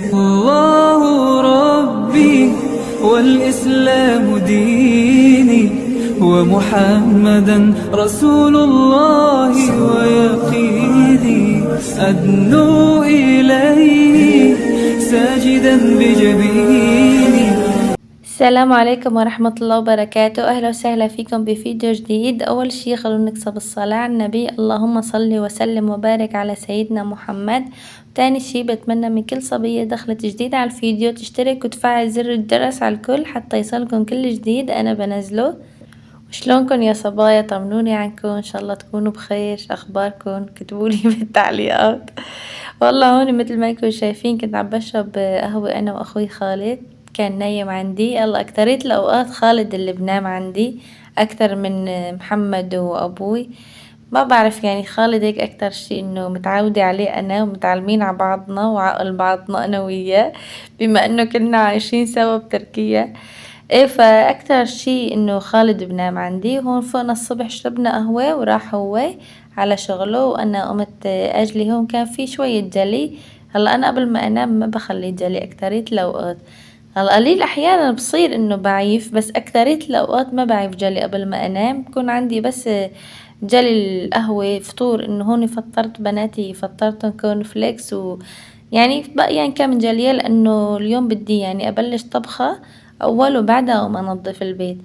الله ربي والإسلام ديني ومحمدا رسول الله ويقيني أدنو إليه ساجدا بجبيني. السلام عليكم ورحمة الله وبركاته. أهلا وسهلا فيكم بفيديو جديد. أول شي خلونا نكسب الصلاة على النبي، اللهم صل وسلم وبارك على سيدنا محمد. تاني شي بتمنى من كل صبية دخلت جديد على الفيديو تشترك وتفعل زر الجرس على الكل حتى يصلكم كل جديد أنا بنزله. وشلونكن يا صبايا؟ طمنوني عنكم، إن شاء الله تكونوا بخير. أخباركم كتبولي بالتعليقات. والله هون مثل ما انكم شايفين كنت عم بشرب قهوة أنا وأخوي خالد، كان نايم عندي. الله أكتريت الأوقات خالد اللي بنام عندي أكتر من محمد وأبوي، ما بعرف يعني خالد هيك أكتر شي إنه متعودة عليه أنا، ومتعلمين على بعضنا وعقل بعضنا أنا وياه بما إنه كنا عايشين سوا بتركيا. ايه فأكتر شي إنه خالد بنام عندي. وهون فوقنا الصبح شربنا قهوة وراح هو على شغله، وأنا قمت أجلي. هون كان في شوية جلي. هلا أنا قبل ما أنام ما بخلي جلي أكترية الأوقات. هلا قليل أحيانا بصير إنه بعيف، بس أكترية الأوقات ما بعيف جلي قبل ما أنام. بكون عندي بس جلي القهوة فطور، إنه هون فطرت بناتي، فطرتهم كورن فليكس يعني بقى يعني كم جلية، لأنه اليوم بدي يعني أبلش طبخة أول وبعدها أقوم أنظف البيت.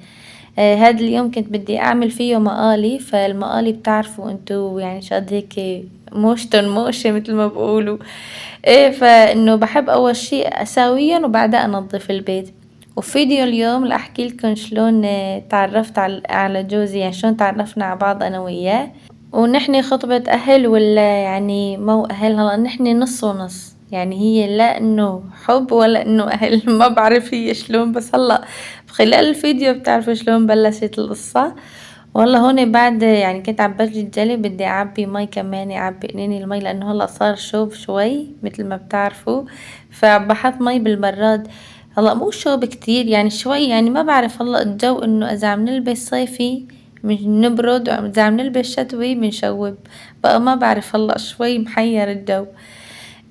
هذا اليوم كنت بدي أعمل فيه مقالي، فالمقالي بتعرفوا انتو يعني شقد هيك موشتن موشة مثل ما بقولوا. ايه فإنه بحب أول شي أساويهم وبعدها أنظف البيت. وفيديو اليوم رح أحكي لكم شلون تعرفت على جوزي، يعني شلون تعرفنا على بعض أنا وياه. ونحن خطبة أهل ولا يعني مو أهل؟ هلا نحن نص ونص، يعني هي لا إنه حب ولا إنه أهل. ما بعرف هي شلون، بس هلا خلال الفيديو بتعرفوا شلون بلشت القصة. والله هون بعد يعني كنت عم بجلي الجلي بدي أعبي مي كمان، أعبي قنيني المي لأنه هلا صار شوب شوي مثل ما بتعرفوا، فبحط مي بالبراد. هلا مو شوب كتير يعني شوي، يعني ما بعرف هلا الجو إنه إذا عم نلبس صيفي بنبرد وإذا عم نلبس شتوي بنشوب، بقى ما بعرف هلا شوي محير الجو.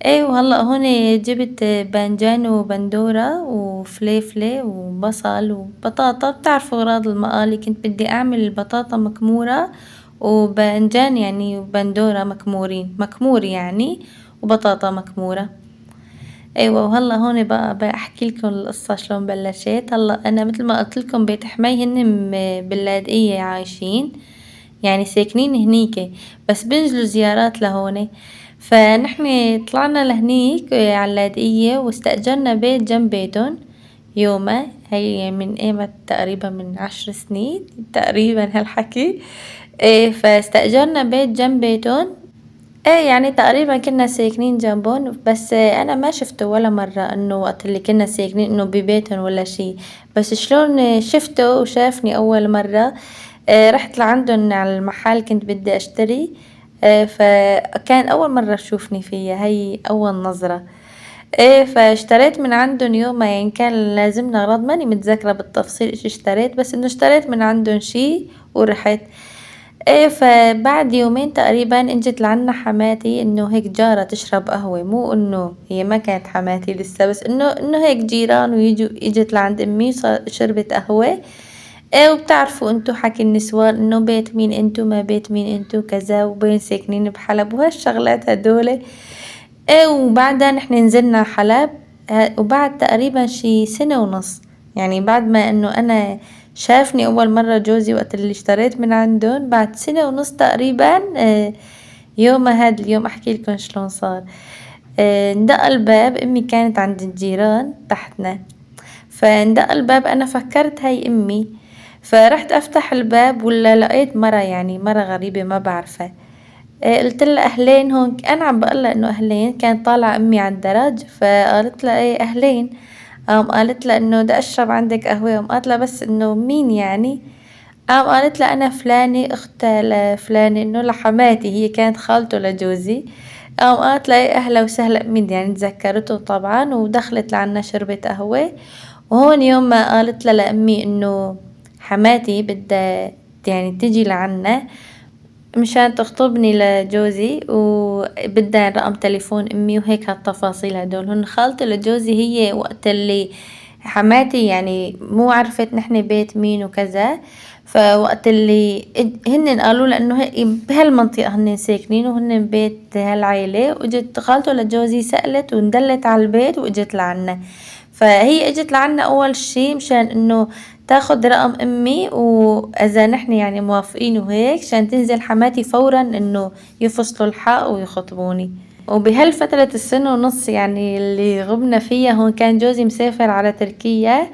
ايه وهلا هون جبت باذنجان وبندورة وفليفلة وبصل وبطاطا. بتعرفوا اغراض المقالي، كنت بدي اعمل البطاطا مكمورة وباذنجان يعني وبندورة مكمورين، مكمور يعني، وبطاطا مكمورة. ايوه وهلا هون بقى احكي لكم القصة شلون بلشت. هلا انا مثل ما قلت لكم بيت حماي هن باللاذقية عايشين، يعني ساكنين هنيك بس بنجلوا زيارات لهون. فنحن طلعنا لهنيك على اللاذقية واستأجرنا بيت جنب بيتهم يومها. هي من ايمت تقريبا من 10 سنين تقريبا هالحكي. ايه فاستأجرنا بيت جنب بيتهم. ايه يعني تقريبا كنا ساكنين جنبهم، بس انا ما شفته ولا مرة انه وقت اللي كنا ساكنين انه ببيتهم ولا شي. بس شلون شفته وشافني اول مرة، رحت لعندهم على المحل كنت بدي اشتري. فكان اول مرة تشوفني فيها، هي اول نظرة. ايه فاشتريت من عندهم يومها، يعني كان لازمنا اغراض ماني متذكرة بالتفصيل ايش اشتريت، بس انه اشتريت من عندهم شي ورحت. ايه فبعد يومين تقريبا اجت لعنا حماتي، انه هيك جارة تشرب قهوة، مو انه هي ما كانت حماتي لسه، بس انه هيك جيران ويجوا. اجت لعند امي شربت قهوة. ايه وبتعرفوا انتو حكي النسوان انه بيت مين انتو ما بيت مين انتو كذا، وبين ساكنين بحلب وهالشغلات هدول. ايه وبعدها نحن نزلنا حلب. وبعد تقريبا شي سنة ونص، يعني بعد ما انه انا شافني اول مرة جوزي وقت اللي اشتريت من عندهم، بعد سنة ونص تقريبا. يوم هاد اليوم احكي لكم شلون صار. ندق الباب، امي كانت عند الجيران تحتنا، فندق الباب انا فكرت هاي امي. فرحت افتح الباب ولا لقيت مرة، يعني مرة غريبة ما بعرفها. قلت لها اهلين هون، انا عم بقول لها انه اهلين. كانت طالعه امي على الدرج فقالت لها ايه اهلين. قالت لها انه بدي اشرب عندك قهوه. قالت لها بس انه مين يعني؟ قالت لها انا فلانه اخت لفلانه، انه لحماتي، هي كانت خالته لجوزي. قالت لها ايه اهلا وسهلا، مين يعني؟ تذكرته طبعا ودخلت لعنا شربت قهوه. وهون يوم ما قالت لها لامي انه حماتي بدها يعني تجي لعنا، مشان تخطبني لجوزي وبدها رقم تليفون أمي وهيك هالتفاصيل هدول. هن خالته لجوزي هي وقت اللي حماتي يعني مو عرفت نحن بيت مين وكذا، فوقت اللي هن قالوا لأنه بهالمنطقة هن ساكنين وهن بيت هالعيلة، وجت خالته لجوزي سألت وندلت على البيت وإجت لعنا. فهي إجت لعنا أول شي مشان إنه تاخد رقم أمي، وإذا نحن يعني موافقين وهيك عشان تنزل حماتي فورا إنه يفصلوا الحق ويخطبوني. وبهالفترة السنة ونص يعني اللي غبنا فيها هون كان جوزي مسافر على تركيا،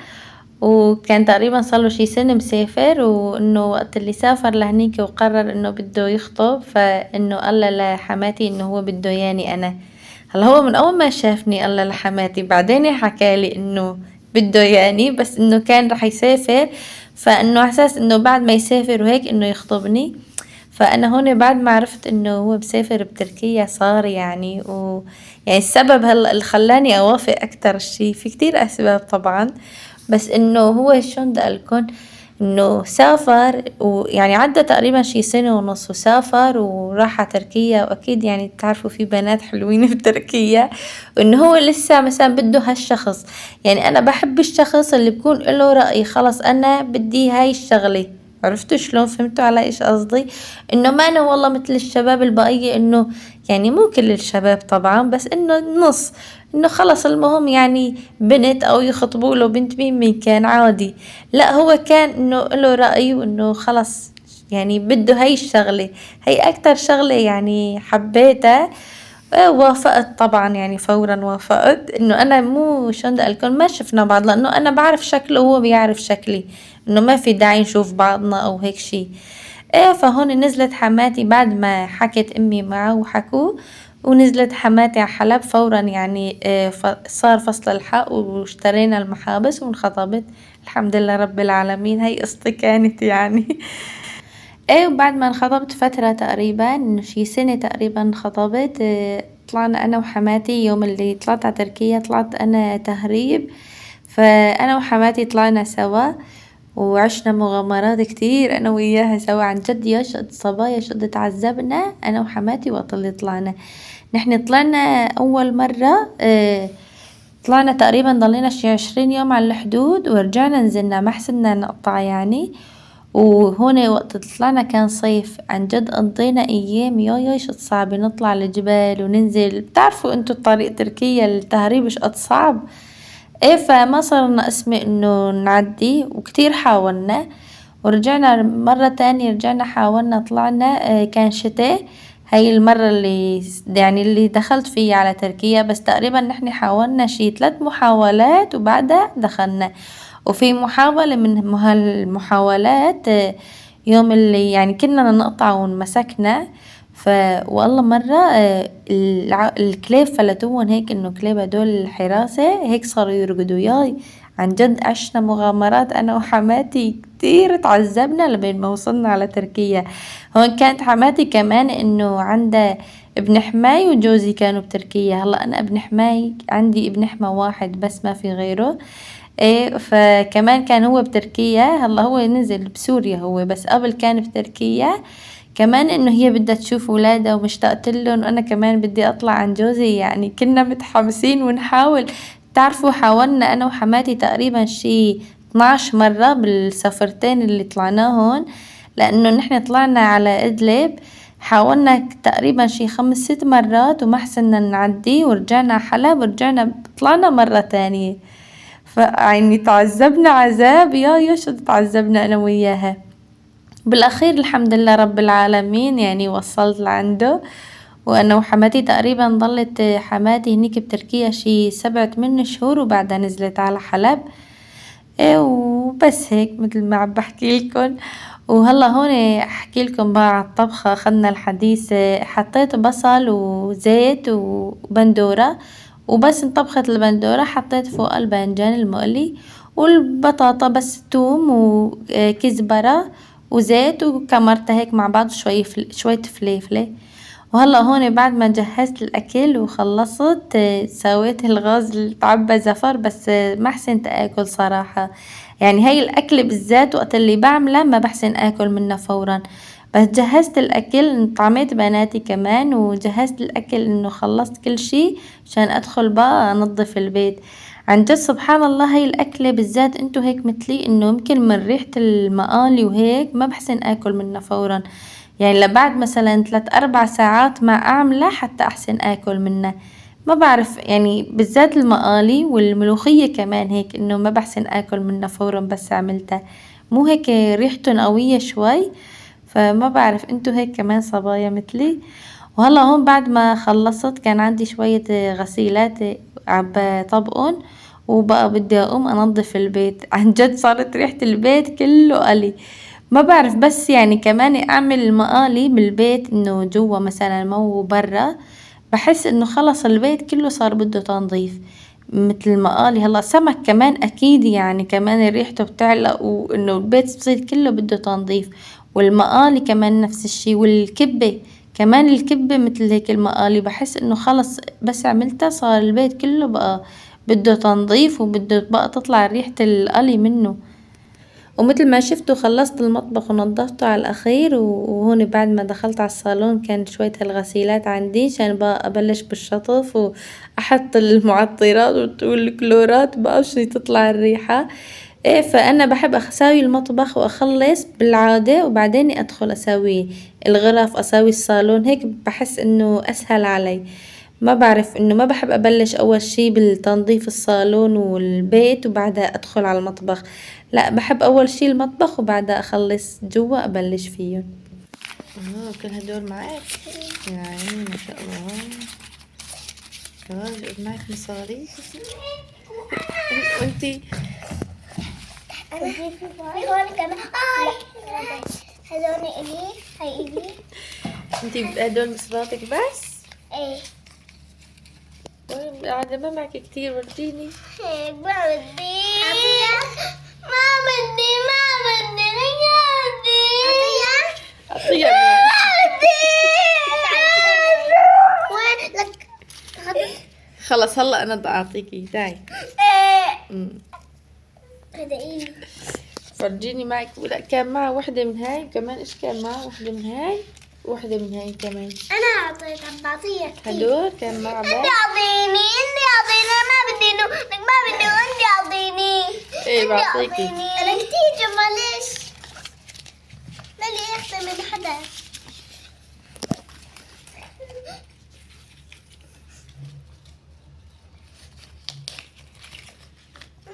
وكان تقريبا صار له شي سنة مسافر، وإنه وقت اللي سافر لهنيك وقرر إنه بده يخطب، فإنه قال لحماتي إنه هو بده ياني أنا. هلا هو من أول ما شافني قال لحماتي، بعدين حكالي إنه بده يعني بس إنه كان رح يسافر، فإنه على أساس إنه بعد ما يسافر وهيك إنه يخطبني. فأنا هون بعد ما عرفت إنه هو مسافر بتركيا صار يعني يعني السبب هلا اللي خلاني أوافق أكتر شي، في كتير أسباب طبعا، بس إنه هو شلون بدي أقولكن إنه سافر ويعني عدى تقريبا شي سنة ونص وسافر وراح على تركيا، وأكيد يعني بتعرفوا في بنات حلوين بتركيا، وإنه هو لسه مثلا بده هالشخص. يعني أنا بحب الشخص اللي بكون له رأي، خلص أنا بدي هاي الشغلة. عرفتوا شلون؟ فهمتوا على ايش قصدي؟ انه ما انا والله مثل الشباب البقية، انه يعني مو كل الشباب طبعا بس انه نص، انه خلص المهم يعني بنت او يخطبوا له بنت مين كان عادي. لا هو كان انه له رأي، وانه خلص يعني بده هاي الشغلة، هاي اكتر شغلة يعني حبيتها. وافقت طبعا يعني فورا وافقت. انه انا مو شلون بدي اقولكم ما شفنا بعض، لانه انا بعرف شكله وهو بيعرف شكلي، انه ما في داعي نشوف بعضنا او هيك شي. فهون نزلت حماتي بعد ما حكت امي معه وحكوا، ونزلت حماتي على حلب فورا يعني. صار فصل الحق واشترينا المحابس وانخطبت الحمد لله رب العالمين. هاي قصتي كانت يعني. وبعد ما انخطبت فترة تقريبا شي سنة تقريبا انخطبت. طلعنا انا وحماتي يوم اللي طلعت على تركيا، طلعت انا تهريب، فانا وحماتي طلعنا سوا وعشنا مغامرات كتير انا وياها سوا. عن جد يا شقد صبايا شقد تعذبنا انا وحماتي وقت اللي طلعنا. نحن طلعنا اول مرة طلعنا تقريبا ضلينا شي 20 يوم على الحدود، ورجعنا نزلنا ما حسنا نقطع يعني. وهون وقت طلعنا كان صيف، عن جد قضينا ايام يا شد صعب، نطلع الجبال وننزل. بتعرفوا انتو الطريق تركيا التهريب شقد صعب. فما صرنا اسمي انه نعدي، وكتير حاولنا ورجعنا مرة تانية. رجعنا حاولنا طلعنا كان شتاء. هاي المرة اللي يعني اللي دخلت فيه على تركيا، بس تقريبا نحن حاولنا شي 3 محاولات وبعدها دخلنا. وفي محاولة من هالمحاولات يوم اللي يعني كنا نقطع وانمسكنا. والله مرة الكلاب فلتوهم هيك، انه كلاب هدول الحراسة هيك صاروا يرقدوا ياي. عن جد عشنا مغامرات انا وحماتي كتير، تعذبنا لبين ما وصلنا على تركيا. هون كانت حماتي كمان انه عندها ابن حماي وجوزي كانوا بتركيا. هلا انا ابن حماي عندي ابن حما واحد بس ما في غيره. فكمان كان هو بتركيا. هلا هو نزل بسوريا هو، بس قبل كان بتركيا. كمان انه هي بدها تشوف ولادها ومشتاقة لهم، وانا كمان بدي اطلع عن جوزي. يعني كنا متحمسين ونحاول. تعرفوا حاولنا انا وحماتي تقريبا شي 12 مرة بالسفرتين اللي طلعناهن، لانه نحن طلعنا على ادلب. حاولنا تقريبا شي 5-6 مرات وما حسنا نعدي، ورجعنا حلب ورجعنا طلعنا مرة تانية. فيعني تعذبنا عذاب يا شو تعذبنا انا وياها. بالاخير الحمد لله رب العالمين يعني وصلت لعنده. وانا وحماتي تقريبا ضلت حماتي هنيك بتركيا شي 7-8 شهور، وبعدها نزلت على حلب. وبس هيك مثل ما عم بحكي لكم. وهلا هون احكي لكم بقى على الطبخة. اخذنا الحديث. حطيت بصل وزيت وبندورة، وبس انطبخت البندورة حطيت فوق الباذنجان المقلي والبطاطا، بس توم وكزبرة وزيت وكمرتها هيك مع بعض شوية فليفلة. وهلا هون بعد ما جهزت الاكل وخلصت سويت الغاز اللي تعبى زفر، بس ما حسنت اكل صراحة. يعني هاي الاكل بالذات وقت اللي بعمله ما بحسن اكل منه فورا. بس جهزت الأكل، طعميت بناتي كمان وجهزت الأكل إنه خلصت كل شي عشان أدخل بقى أنظف البيت. عن جد سبحان الله هاي الأكلة بالذات انتو هيك مثلي إنه يمكن من ريحة المقالي وهيك ما بحسن آكل منها فورا، يعني لبعد مثلا 3 4 ساعات ما أعملها حتى أحسن آكل منها. ما بعرف يعني بالذات المقالي والملوخية كمان هيك إنه ما بحسن آكل منها فورا بس عملتها، مو هيك ريحتن قوية شوي. فما بعرف انتو هيك كمان صبايا مثلي. وهلا هون بعد ما خلصت كان عندي شوية غسيلات عم بطبقن، وبقى بدي أقوم أنظف البيت. عن جد صارت ريحة البيت كله قلي. ما بعرف بس يعني كمان أعمل المقالي بالبيت إنه جوا مثلا مو برا، بحس إنه خلص البيت كله صار بده تنظيف. مثل المقالي هلا سمك كمان أكيد يعني كمان ريحته بتعلق وإنه البيت بصير كله بده تنظيف. والمقالي كمان نفس الشي، والكبة كمان الكبة مثل هيك المقالي بحس إنه خلص بس عملتها صار البيت كله بقى بده تنظيف وبده بقى تطلع ريحة القلي منه. ومثل ما شفتوا خلصت المطبخ ونظفته على الأخير، وهون بعد ما دخلت على الصالون كان شوية هالغسيلات عندي عشان بقى أبلش بالشطف وأحط المعطرات والكلورات بقى عشان تطلع الريحة. ايه فأنا بحب أساوي المطبخ وأخلص بالعادة وبعدين أدخل أساوي الغرف أساوي الصالون، هيك بحس إنه أسهل علي. ما بعرف إنه ما بحب أبلش أول شي بالتنظيف الصالون والبيت وبعدها أدخل على المطبخ، لا بحب أول شي المطبخ وبعدها أخلص جوا أبلش فيه. كل هدول معك يعني ما شاء الله. جبت معك مصاري وانتي هون كمان هذول إلي هاي إلي. انتي هدول مصراتك بس؟ ايه قاعدة ما معك كتير ورجيني. ما بدي ما بدي ما بدي أعطيها وين لك خلص هلا أنا بدي أعطيكي تعي. هذا إلي. فرجيني معك. ولا كان معه وحدة من هاي وكمان إيش كان معه وحدة من هاي وحدة من هاي كمان. أنا أعطيك عم بعطيك هدول كان معه أنت بس. أعطيني ما بدي إنه ما بدي وأنت أعطيني. إيه بعطيكي. أنا كتير معلش مالي أخذ من حدا.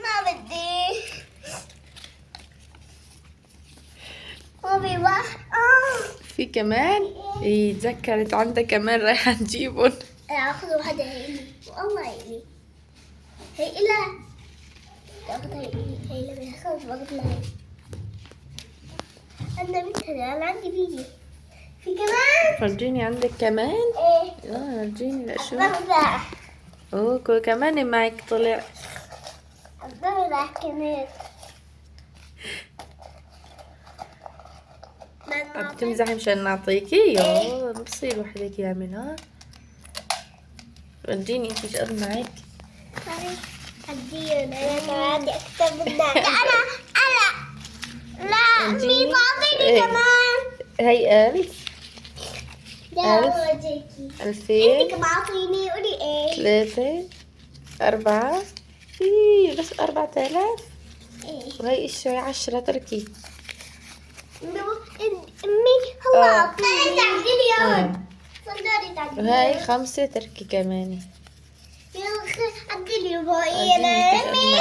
ما بدي ما في واحد. في كمان إيه تذكرت عندك كمان رايحة نجيبهم. أخذ واحدة هي إلي والله إلي هي إلا أخذ هي لما أخذ وقت لها أنا مثلها أنا عندي فيديو في كمان. فرجيني عندك كمان. إيه فرجيني لا شو. الضفدع أوه كمان معك طلع. الضفدع كمان. عم تمزحي مشان نعطيكي؟ يوه بصير وحدك يعملها. فرجيني انتي شو قد معك. أنا عندي أكثر من ذلك. أنا لا مين تعطيني كمان. هي 1000 لا 1000 أورجيكي 2000 أنت بعطيني قولي إيه. 3 4 إيه بس 4000 إيه وهي إيش 10 تركي. أمي هلا أعطيني تعديلي هون صدري تعديلي وهي 5 تركي كمان. يا أخي عديلي هاي أنا أمي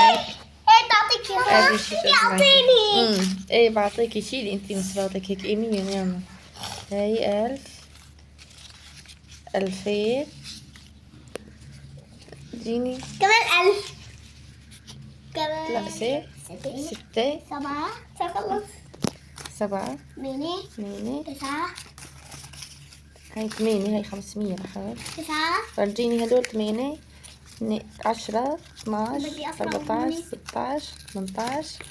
إيه تعطيك يا أخي تعطيني. ايه بعطيكي شيلي انتي مصراتك هيك ايميلي نعمة. هاي 1000 2000 اديني كمان 1000 كمان لا 6 7 خلص 7 8 8 9 هاي 8 هاي 500 أخذ. 9 فرجيني هدول 8 10 12 بدي أفرغ 14 مني. 16 18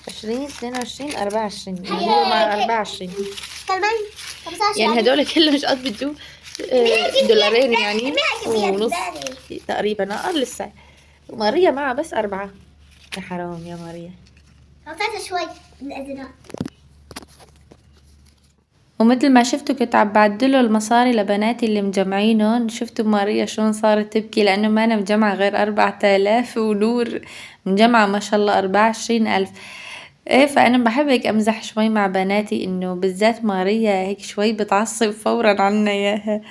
20 22 24 يعني هو مع 24 كمان 15 يعني هدول كلهم مش قد بدو دولارين يعني ونص تقريبا أقل لسه. وماريا معها بس 4. يا حرام يا ماريا. أعطيتها شوي من الأزرق. ومثل ما شفتوا كنت عم بعدله المصاري لبناتي اللي مجمعينهم. شفتوا ماريا شلون صارت تبكي لأنه ما أنا مجمعة غير 4000 ونور مجمعة ما شاء الله 24,000. ايه فأنا بحب هيك أمزح شوي مع بناتي إنه بالذات ماريا هيك شوي بتعصب فورا عنا إياها.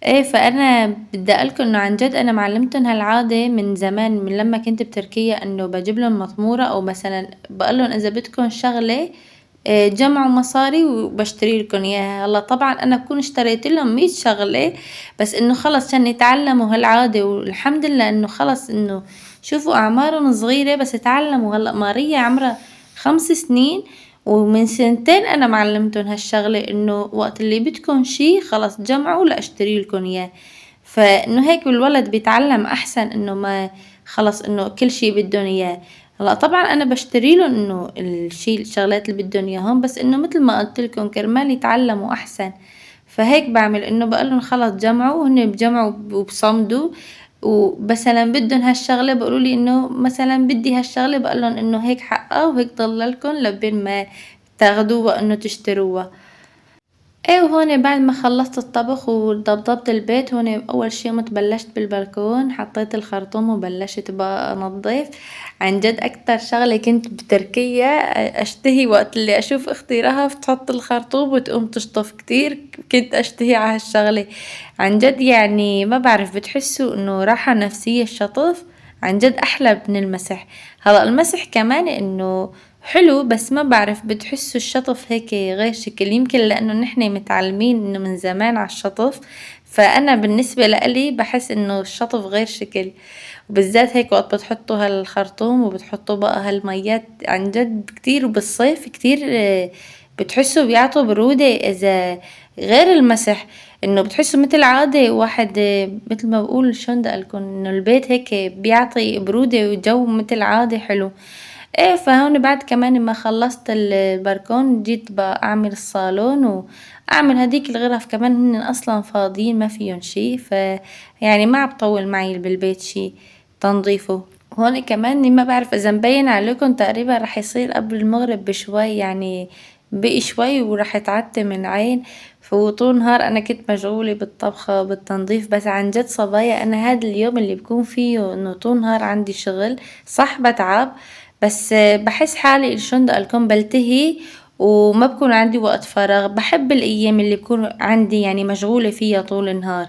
ايه فأنا بدي أقولكم إنه عن جد أنا معلمتهم هالعادة من زمان، من لما كنت بتركيا، إنه بجيب لهم مطمورة أو مثلا بقول لهم إذا بدكم شغلة جمعوا مصاري وبشتري لكم اياها. هلا طبعا انا بكون اشتريت لهم 100 شغله، بس انه خلص عشان يتعلموا هالعاده، والحمد لله انه خلص انه شوفوا اعمارهم صغيره بس تعلموا. هلا ماريا عمرها 5 سنين ومن سنتين انا معلمتهم هالشغله، انه وقت اللي بدكم شي خلص جمعوا لاشتري لكم اياه. فانه هيك الولد بيتعلم احسن، انه ما خلص انه كل شي بدهم اياه. هلا طبعا انا بشتري لهم انه الشغلات اللي بدهم اياهم، بس انه مثل ما قلت لكم كرمال يتعلموا احسن. فهيك بعمل انه بقول لهم خلص جمعوا، وهن بجمعوا وبصمدوا، ومثلا بدهم هالشغله بقولوا لي انه مثلا بدي هالشغله، بقول لهم انه هيك حقها وهيك ضللكم لبين ما تاخدوها انه تشتروها. ايه وهون بعد ما خلصت الطبخ وضبطت البيت، هون اول شي قمت بلشت بالبلكون، حطيت الخرطوم وبلشت بقى انظف. عن جد اكتر شغلة كنت بتركيا اشتهي وقت اللي اشوف اختي رهف تحط الخرطوم وتقوم تشطف، كتير كنت اشتهي على هالشغلة. عن جد يعني ما بعرف، بتحسوا انه راحة نفسية الشطف عن جد احلى من المسح. هلا المسح كمان انه حلو، بس ما بعرف بتحسوا الشطف هيك غير شكل، يمكن لأنه نحن متعلمين إنه من زمان على الشطف. فأنا بالنسبة لإلي بحس إنه الشطف غير شكل، وبالذات هيك وقت بتحطوا هالخرطوم وبتحطوا بقى هالميات عن جد كتير، وبالصيف كتير بتحسوا بيعطوا برودة. إذا غير المسح إنه بتحسوا مثل عادة واحد مثل ما بقول شلون بدي أقولكم إنه البيت هيك بيعطي برودة وجو مثل عادة حلو. ايه فهون بعد كمان ما خلصت البركون جيت بقى اعمل الصالون واعمل هديك الغرف كمان، هن اصلا فاضيين ما فيهم شي، يعني ما بطول معي بالبيت شي تنظيفه. هون كمان ما بعرف اذا مبين عليكم، تقريبا رح يصير قبل المغرب بشوي، يعني بقي شوي ورح تعتم العين. فطول نهار انا كنت مشغولة بالطبخة وبالتنظيف، بس عن جد صبايا انا هذا اليوم اللي بكون فيه انه طول نهار عندي شغل صح بتعب، بس بحس حالي شلون بدي اقولكم بلتهي وما بكون عندي وقت فراغ. بحب الايام اللي بكون عندي يعني مشغولة فيها طول النهار.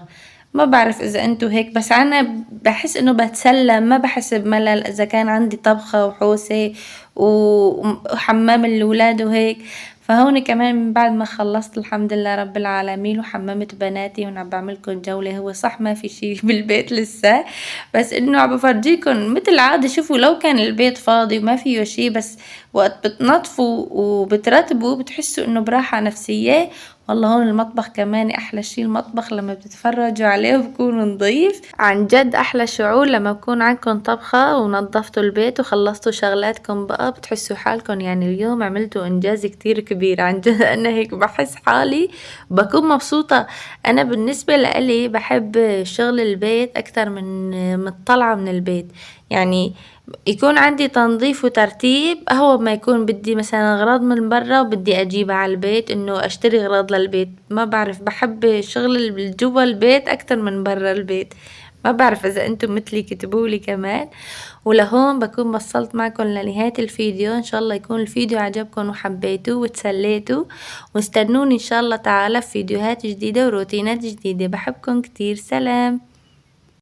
ما بعرف اذا انتو هيك، بس انا بحس انه بتسلى، ما بحس بملل اذا كان عندي طبخة وحوسة وحمام الاولاد وهيك. فهون كمان من بعد ما خلصت الحمد لله رب العالمين وحممت بناتي، وانا عم بعملكم جولة، هو صح ما في شي بالبيت لسه، بس انه عم بفرجيكم مثل عادة. شوفوا لو كان البيت فاضي وما فيه شي، بس وقت بتنظفوا وبترتبوا بتحسوا انه براحة نفسية. والله هون المطبخ كمان احلى شي، المطبخ لما بتتفرجوا عليه وبكون نظيف عن جد احلى شعور لما بكون عندكم طبخة ونظفتوا البيت وخلصتوا شغلاتكم بقى، بتحسوا حالكم يعني اليوم عملتوا انجاز كتير كبير. عن جد انا هيك بحس حالي بكون مبسوطة. انا بالنسبة لإلي بحب شغل البيت اكتر من الطلعة من البيت، يعني يكون عندي تنظيف وترتيب اهو ما يكون بدي مثلا اغراض من برا وبدي اجيبها على البيت، انه اشتري اغراض للبيت. ما بعرف بحب شغل جوا البيت اكتر من برا البيت. ما بعرف اذا انتم مثلي كتبولي كمان. ولهون بكون وصلت معكم لنهاية الفيديو، ان شاء الله يكون الفيديو عجبكم وحبيتوه وتسليتوا، واستنوني ان شاء الله تعالى في فيديوهات جديدة وروتينات جديدة. بحبكم كتير، سلام.